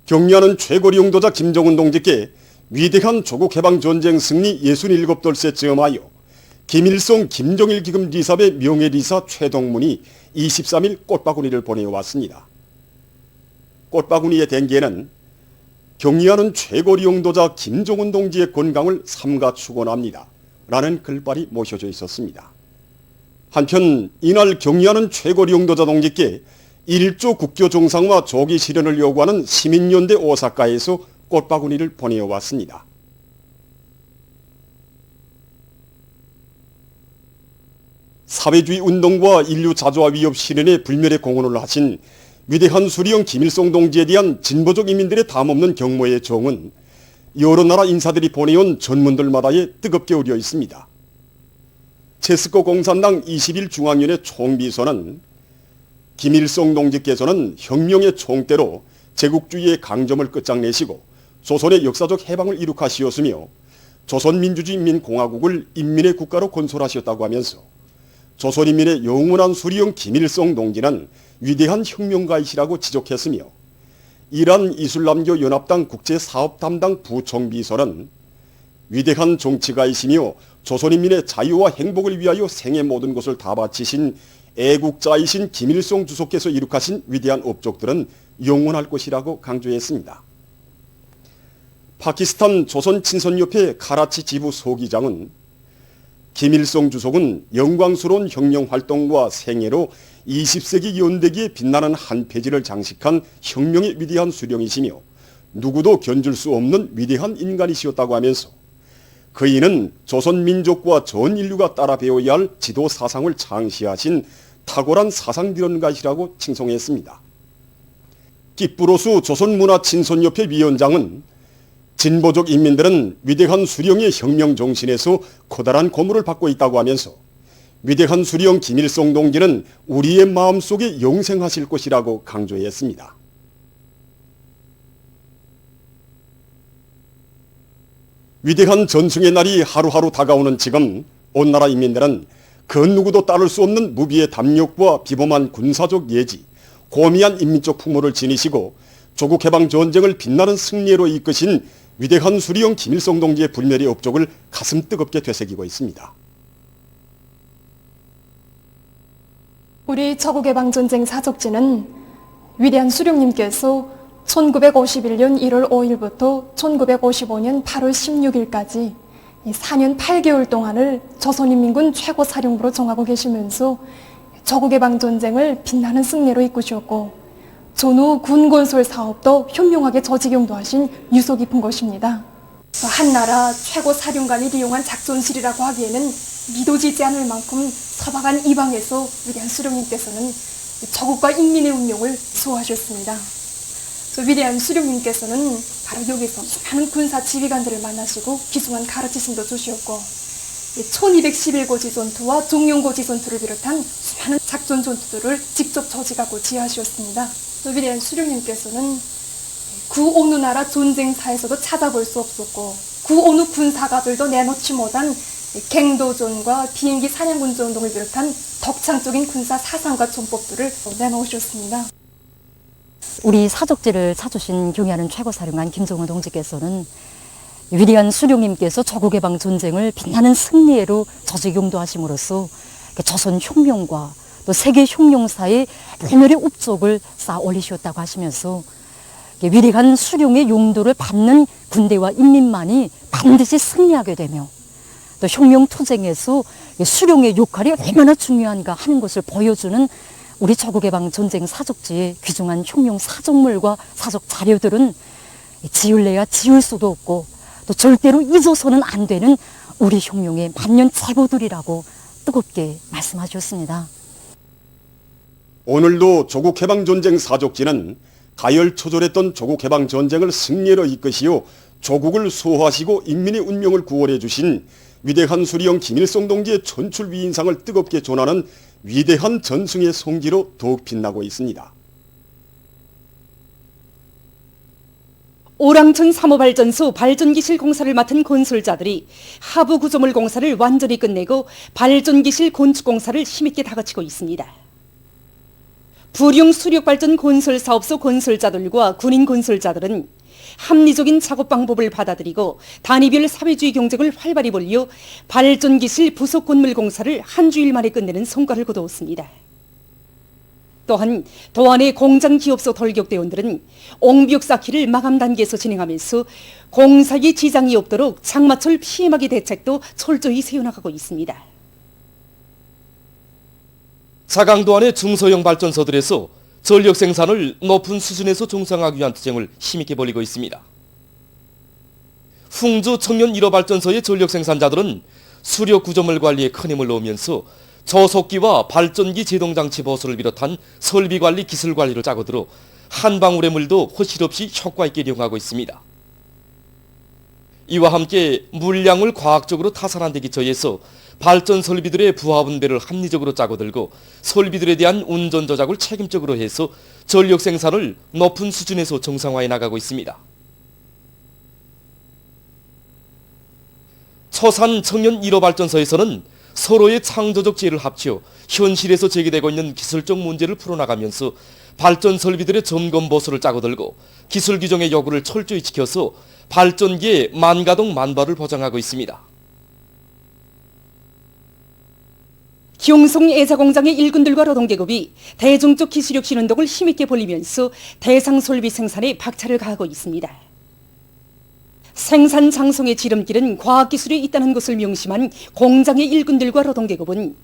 경리하는 최고리 용도자 김정은 동지께 위대한 조국해방전쟁 승리 67돌째 즈음하여 김일성 김정일 기금 리사의 명예리사 최동문이 23일 꽃바구니를 보내왔습니다. 꽃바구니의 댕기에는 경리하는 최고리 용도자 김정은 동지의 건강을 삼가 축원합니다 라는 글발이 모셔져 있었습니다. 한편 이날 경리하는 최고리 용도자 동지께 1조 국교 정상화 조기 실현을 요구하는 시민연대 오사카에서 꽃바구니를 보내왔습니다. 사회주의 운동과 인류 자주화 위협 실현에 불멸의 공헌을 하신 위대한 수리형 김일성 동지에 대한 진보적 인민들의 담없는 경모의 정은 여러 나라 인사들이 보내온 전문들마다에 뜨겁게 우려 있습니다. 체스코 공산당 21 중앙위원회 총비서는 김일성 동지께서는 혁명의 총대로 제국주의의 강점을 끝장내시고 조선의 역사적 해방을 이룩하시었으며 조선민주주의인민공화국을 인민의 국가로 건설하셨다고 하면서 조선인민의 영원한 수리형 김일성 동지는 위대한 혁명가이시라고 지적했으며 이란 이슬람교 연합당 국제사업담당 부총비서는 위대한 정치가이시며 조선인민의 자유와 행복을 위하여 생의 모든 것을 다 바치신 애국자이신 김일성 주석께서 이룩하신 위대한 업적들은 영원할 것이라고 강조했습니다. 파키스탄 조선친선협회 카라치 지부 소기장은 김일성 주석은 영광스러운 혁명활동과 생애로 20세기 연대기에 빛나는 한 페이지를 장식한 혁명의 위대한 수령이시며 누구도 견줄 수 없는 위대한 인간이시었다고 하면서 그이는 조선민족과 전 인류가 따라 배워야 할 지도 사상을 창시하신 탁월한 사상비론가시라고 칭송했습니다. 끼뿌로수 조선문화친선협회 위원장은 진보적 인민들은 위대한 수령의 혁명 정신에서 커다란 고무를 받고 있다고 하면서 위대한 수령 김일성 동지는 우리의 마음속에 영생하실 것이라고 강조했습니다. 위대한 전승의 날이 하루하루 다가오는 지금 온 나라 인민들은 그 누구도 따를 수 없는 무비의 담력과 비범한 군사적 예지, 고미한 인민적 풍모를 지니시고 조국해방전쟁을 빛나는 승리로 이끄신 위대한 수리형 김일성 동지의 불멸의 업적을 가슴 뜨겁게 되새기고 있습니다. 우리 조국해방전쟁 사적지는 위대한 수령님께서 1951년 1월 5일부터 1955년 8월 16일까지 4년 8개월 동안을 조선인민군 최고사령부로 정하고 계시면서 조국해방전쟁을 빛나는 승리로 이끄셨고 전후 군건설 사업도 현명하게 저지경도 하신 유서 깊은 것입니다. 한나라 최고사령관이 이용한 작전실이라고 하기에는 믿어지지 않을 만큼 서방한 이방에서 위대한 수령님께서는 조국과 인민의 운명을 수호하셨습니다. 위대한 수령님께서는 바로 여기서 수많은 군사 지휘관들을 만나시고 귀중한 가르치심도 주셨고 1211고지 전투와 종룡고지 전투를 비롯한 수많은 작전 전투들을 직접 저지하고 지휘하셨습니다. 위대한 수령님께서는 그 어느 나라 전쟁사에서도 찾아볼 수 없었고 그 어느 군사가들도 내놓지 못한 갱도전과 비행기 사냥군전 운동을 비롯한 덕창적인 군사 사상과 전법들을 내놓으셨습니다. 우리 사적지를 찾으신 경의하는 최고사령관 김정은 동지께서는 위대한 수령님께서 조국해방 전쟁을 빛나는 승리로 저지경도하심으로써 조선 혁명과 또 세계 혁명사의 불멸의 업적을 쌓아 올리셨다고 하시면서 위대한 수령의 용도를 받는 군대와 인민만이 반드시 승리하게 되며 또 혁명 투쟁에서 수령의 역할이 얼마나 중요한가 하는 것을 보여주는 우리 조국해방 전쟁 사적지의 귀중한 혁명 사적물과 사적 자료들은 지울래야 지울 수도 없고 또 절대로 잊어서는 안 되는 우리 혁명의 만년 제보들이라고 뜨겁게 말씀하셨습니다. 오늘도 조국해방전쟁 사적지는 가열초절했던 조국해방전쟁을 승리로 이끄시어 조국을 수호하시고 인민의 운명을 구원해 주신 위대한 수리형 김일성 동지의 천출 위인상을 뜨겁게 전하는 위대한 전승의 성지로 더욱 빛나고 있습니다. 오랑천 3호 발전소 발전기실 공사를 맡은 건설자들이 하부 구조물 공사를 완전히 끝내고 발전기실 건축 공사를 힘있게 다그치고 있습니다. 부룡 수력발전 건설사업소 건설자들과 군인 건설자들은 합리적인 작업 방법을 받아들이고 단위별 사회주의 경쟁을 활발히 벌여 발전기실 부속 건물 공사를 한 주일 만에 끝내는 성과를 거두었습니다. 또한 도안의 공장 기업소 돌격대원들은 옹벽 쌓기를 마감 단계에서 진행하면서 공사에 지장이 없도록 장마철 피해막이 대책도 철저히 세워나가고 있습니다. 자강도안의 중소형 발전소들에서 전력 생산을 높은 수준에서 종상하기 위한 투쟁을 힘있게 벌이고 있습니다. 흥주 청년 1호 발전소의 전력 생산자들은 수력 구조물 관리에 큰 힘을 넣으면서 저속기와 발전기 제동장치 보수를 비롯한 설비관리 기술관리를 짜고들어 한 방울의 물도 허실 없이 효과 있게 이용하고 있습니다. 이와 함께 물량을 과학적으로 타산한 데 기초해서 발전 설비들의 부하 분배를 합리적으로 짜고 들고 설비들에 대한 운전 조작을 책임적으로 해서 전력 생산을 높은 수준에서 정상화해 나가고 있습니다. 초산 청년 1호 발전소에서는 서로의 창조적 지혜를 합쳐 현실에서 제기되고 있는 기술적 문제를 풀어나가면서 발전 설비들의 점검 보수를 짜고 들고 기술 규정의 요구를 철저히 지켜서 발전기의 만가동 만발을 보장하고 있습니다. 경송 애자공장의 일꾼들과 노동계급이 대중적 기술력 신운동을 힘있게 벌리면서 대상 설비 생산에 박차를 가하고 있습니다. 생산 장성의 지름길은 과학기술에 있다는 것을 명심한 공장의 일꾼들과 노동계급은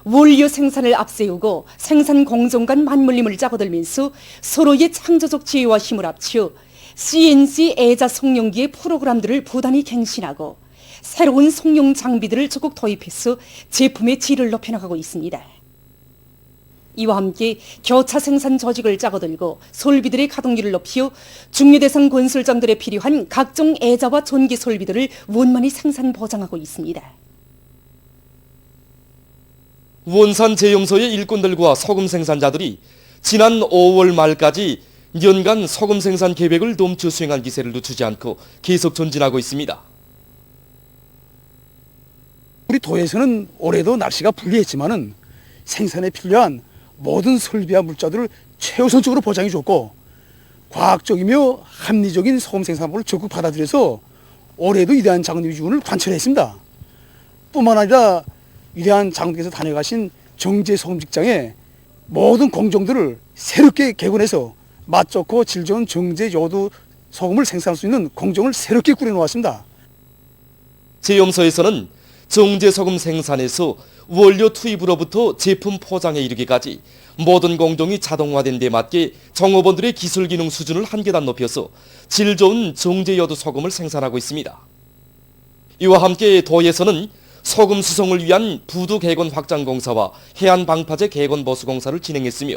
원료 생산을 앞세우고 생산 공정 간 맞물림을 짜고들면서 서로의 창조적 지혜와 힘을 합쳐 CNC 애자 성룡기의 프로그램들을 부단히 갱신하고 새로운 성룡 장비들을 적극 도입해서 제품의 질을 높여나가고 있습니다. 이와 함께 교차 생산 조직을 짜고들고 설비들의 가동률을 높여 중류대상 건설장들에 필요한 각종 애자와 전기 설비들을 원만히 생산 보장하고 있습니다. 원산 제염소의 일꾼들과 소금 생산자들이 지난 5월 말까지 연간 소금 생산 계획을 넘쳐 수행한 기세를 늦추지 않고 계속 전진하고 있습니다. 우리 도에서는 올해도 날씨가 불리했지만은 생산에 필요한 모든 설비와 물자들을 최우선적으로 보장해 줬고 과학적이며 합리적인 소금 생산법을 적극 받아들여서 올해도 위대한 장군님의 유운을 관철했습니다. 뿐만 아니라 위대한 장군께서 다녀가신 정제 소금 직장에 모든 공정들을 새롭게 개건해서 맛 좋고 질 좋은 정제 요도 소금을 생산할 수 있는 공정을 새롭게 꾸려놓았습니다. 제염소에서는 정제 소금 생산에서 원료 투입으로부터 제품 포장에 이르기까지 모든 공정이 자동화된 데 맞게 종업원들의 기술 기능 수준을 한 계단 높여서 질 좋은 정제 요도 소금을 생산하고 있습니다. 이와 함께 도에서는 소금 수송을 위한 부두 개건 확장 공사와 해안 방파제 개건 보수 공사를 진행했으며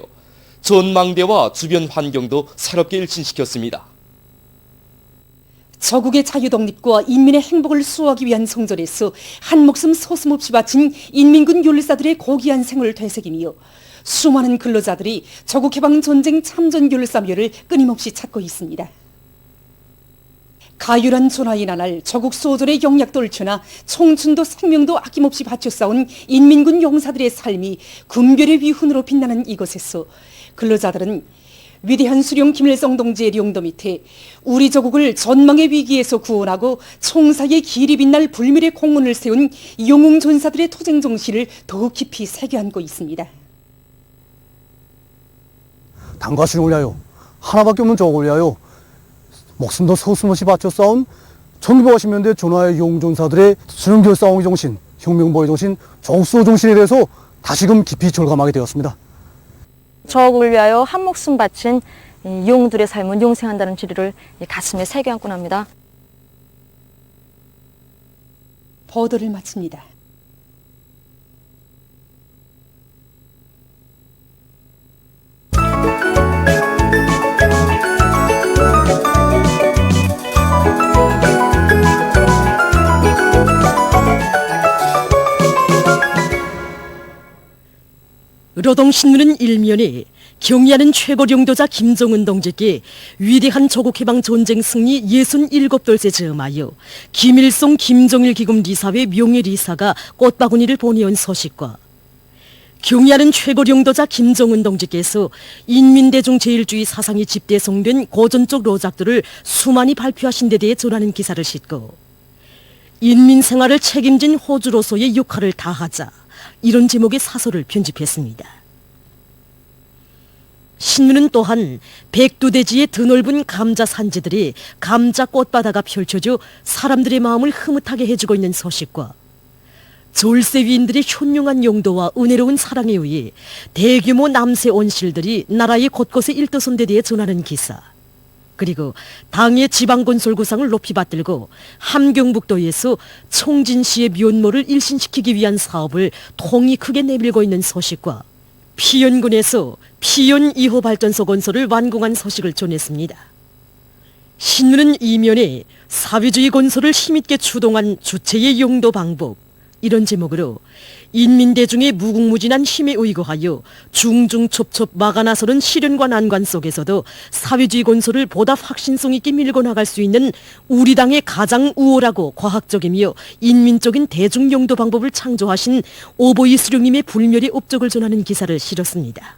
전망대와 주변 환경도 새롭게 일신시켰습니다. 저국의 자유독립과 인민의 행복을 수호하기 위한 성전에서 한 목숨 서슴없이 바친 인민군 윤리사들의 고귀한 생을 되새기며 수많은 근로자들이 저국해방전쟁 참전윤리사묘를 끊임없이 찾고 있습니다. 가열한 전화의 나날 저국 소전의 영약도 옳혀나 청춘도 생명도 아낌없이 바쳐 싸운 인민군 용사들의 삶이 금별의 위훈으로 빛나는 이곳에서 근로자들은 위대한 수령 김일성 동지의 령도 밑에 우리 조국을 전망의 위기에서 구원하고 총사의 길이 빛날 불멸의 공문을 세운 영웅 전사들의 투쟁 정신을 더욱 깊이 새겨안고 있습니다. 당과 수령을 위하여 하나밖에 없는 조국을 위하여 목숨도 서슴없이 바쳐 싸운 1950년대 전하의 영웅전사들의 수령교 싸움의 정신, 혁명보의 정신, 조국수호 정신에 대해서 다시금 깊이 절감하게 되었습니다. 저국을 위하여 한 목숨 바친 영웅들의 삶은 영생한다는 진리를 가슴에 새겨안곤 합니다. 보도를 마칩니다. 노동신문은 일면에 경의하는 최고領導자 김정은 동지께 위대한 조국해방 전쟁 승리 67돌째 즈음하여 김일성 김정일 기금 리사회 명예리사가 꽃바구니를 보내온 소식과 경의하는 최고령도자 김정은 동지께서 인민대중 제일주의 사상이 집대성된 고전적 로작들을 수많이 발표하신 데 대해 전하는 기사를 싣고 인민생활을 책임진 호주로서의 역할을 다하자, 이런 제목의 사설을 편집했습니다. 신문은 또한 백두대지의 드넓은 감자 산지들이 감자 꽃바다가 펼쳐져 사람들의 마음을 흐뭇하게 해주고 있는 소식과 졸세 위인들의 현명한 용도와 은혜로운 사랑에 의해 대규모 남세 온실들이 나라의 곳곳에 일떠선 데 대해 전하는 기사, 그리고 당의 지방건설 구상을 높이 받들고 함경북도에서 총진시의 면모를 일신시키기 위한 사업을 통이 크게 내밀고 있는 소식과 피연군에서 피연 2호 발전소 건설을 완공한 소식을 전했습니다. 신문은 이면에 사회주의 건설을 힘있게 추동한 주체의 용도 방법, 이런 제목으로 인민대중의 무궁무진한 힘에 의거하여 중중첩첩 막아나서는 시련과 난관 속에서도 사회주의 건설을 보다 확신성 있게 밀고 나갈 수 있는 우리 당의 가장 우월하고 과학적이며 인민적인 대중용도 방법을 창조하신 오보이 수령님의 불멸의 업적을 전하는 기사를 실었습니다.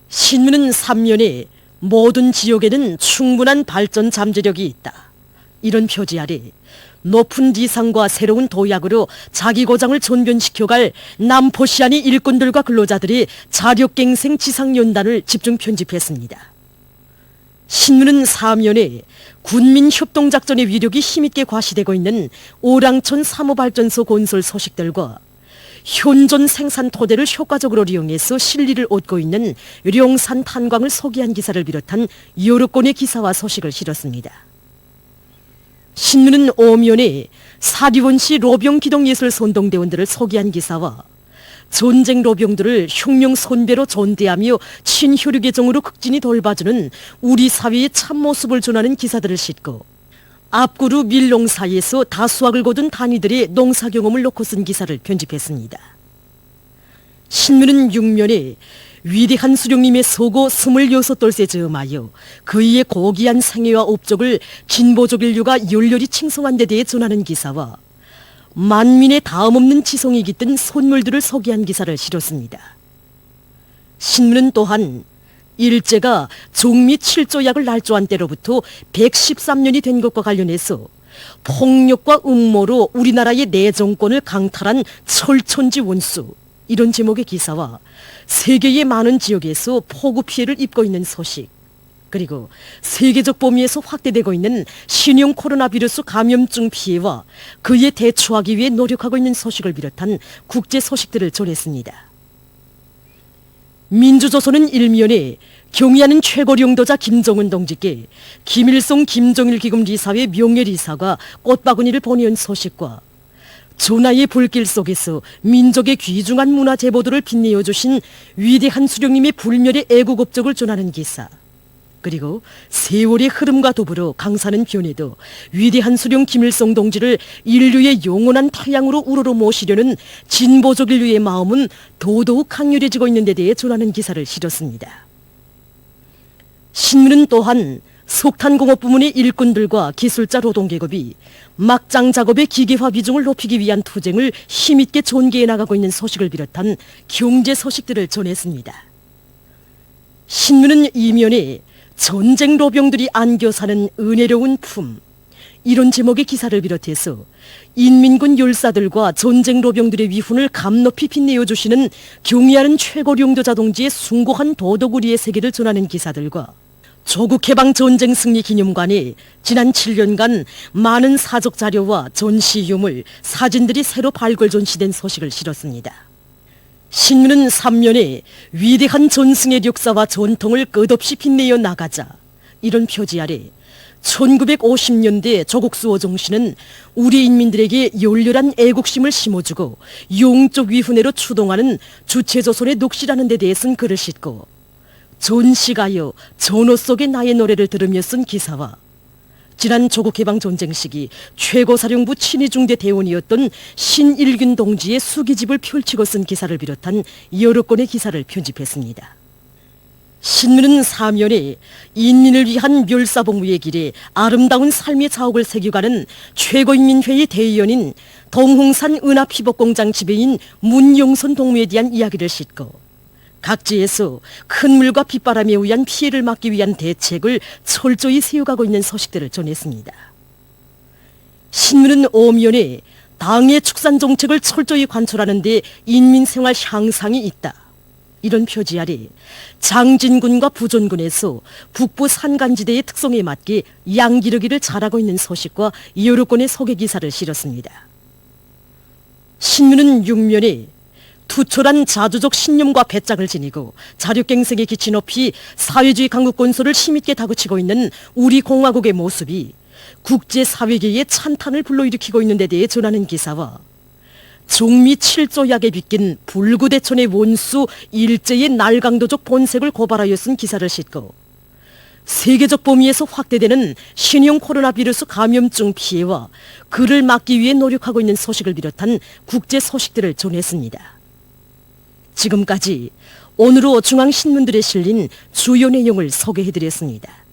신문은 3면에 모든 지역에는 충분한 발전 잠재력이 있다, 이런 표지 아래 높은 지상과 새로운 도약으로 자기 고장을 전변시켜갈 남포시안의 일꾼들과 근로자들의 자력갱생 지상연단을 집중 편집했습니다. 신문은 4면에 군민협동작전의 위력이 힘있게 과시되고 있는 오랑천 3호 발전소 건설 소식들과 현존 생산 토대를 효과적으로 이용해서 실리를 얻고 있는 룡산 탄광을 소개한 기사를 비롯한 여러 건의 기사와 소식을 실었습니다. 신문은 5면에 사리원시 로병기동예술 선동대원들을 소개한 기사와 전쟁 로병들을 혁명 선배로 존대하며 친혈육의 정으로 극진히 돌봐주는 우리 사회의 참모습을 전하는 기사들을 싣고 앞구루 밀농사에서 다수학을 거둔 단위들의 농사 경험을 놓고 쓴 기사를 편집했습니다. 신문은 6면에 위대한 수령님의 서고 26돌세 즈음하여 그의 고귀한 생애와 업적을 진보적 인류가 열렬히 칭송한 데 대해 전하는 기사와 만민의 다음없는 지성이 깃든 선물들을 소개한 기사를 실었습니다. 신문은 또한 일제가 종미 7조약을 날조한 때로부터 113년이 된 것과 관련해서 폭력과 음모로 우리나라의 내정권을 강탈한 철천지 원수, 이런 제목의 기사와 세계의 많은 지역에서 폭우 피해를 입고 있는 소식, 그리고 세계적 범위에서 확대되고 있는 신형 코로나 바이러스 감염증 피해와 그에 대처하기 위해 노력하고 있는 소식을 비롯한 국제 소식들을 전했습니다. 민주조선은 1면에 경의하는 최고령도자 김정은 동지께 김일성 김정일 기금 리사회 명예리사가 꽃바구니를 보내온 소식과 전하의 불길 속에서 민족의 귀중한 문화 제보들을 빛내어 주신 위대한 수령님의 불멸의 애국 업적을 전하는 기사, 그리고 세월의 흐름과 더불어 강사는 변해도 위대한 수령 김일성 동지를 인류의 영원한 태양으로 우러러 모시려는 진보적 인류의 마음은 더더욱 강렬해지고 있는 데 대해 전하는 기사를 실었습니다. 신문은 또한 석탄공업 부문의 일꾼들과 기술자 노동계급이 막장 작업의 기계화 비중을 높이기 위한 투쟁을 힘있게 전개해 나가고 있는 소식을 비롯한 경제 소식들을 전했습니다. 신문은 이면에 전쟁 로병들이 안겨 사는 은혜로운 품, 이런 제목의 기사를 비롯해서 인민군 열사들과 전쟁 로병들의 위훈을 감높이 빛내어 주시는 경의하는 최고령도자 동지의 숭고한 도덕우리의 세계를 전하는 기사들과 조국해방 전쟁 승리 기념관에 지난 7년간 많은 사적 자료와 전시 유물, 사진들이 새로 발굴 전시된 소식을 실었습니다. 신문은 3면에 위대한 전승의 역사와 전통을 끝없이 빛내어 나가자, 이런 표지 아래 1950년대 조국수호 정신은 우리 인민들에게 열렬한 애국심을 심어주고 용적 위훈회로 추동하는 주체조선의 녹시라는 데 대해 쓴 글을 싣고 전시가요 전호 속의 나의 노래를 들으며 쓴 기사와 지난 조국해방 전쟁 시기 최고사령부 친위중대 대원이었던 신일균 동지의 수기집을 펼치고 쓴 기사를 비롯한 여러 건의 기사를 편집했습니다. 신문은 사면에 인민을 위한 멸사봉우의 길에 아름다운 삶의 자옥을 새겨가는 최고인민회의 대의원인 동홍산 은하피복공장 지배인 문용선 동무에 대한 이야기를 싣고 각지에서 큰 물과 빗바람에 의한 피해를 막기 위한 대책을 철저히 세워가고 있는 소식들을 전했습니다. 신문은 오면에 당의 축산 정책을 철저히 관철하는 데 인민생활 향상이 있다. 이런 표지 아래 장진군과 부존군에서 북부 산간지대의 특성에 맞게 양기르기를 잘하고 있는 소식과 여러 건의 소개 기사를 실었습니다. 신문은 6면에 투철한 자주적 신념과 배짱을 지니고 자력갱생에 기치 높이 사회주의 강국 건설을 힘있게 다그치고 있는 우리 공화국의 모습이 국제사회계의 찬탄을 불러일으키고 있는 데 대해 전하는 기사와 중미 7조 약에 빗긴 불구대천의 원수 일제의 날강도적 본색을 고발하여 쓴 기사를 싣고 세계적 범위에서 확대되는 신형 코로나 비루스 감염증 피해와 그를 막기 위해 노력하고 있는 소식을 비롯한 국제 소식들을 전했습니다. 지금까지 오늘로 중앙신문들에 실린 주요 내용을 소개해드렸습니다.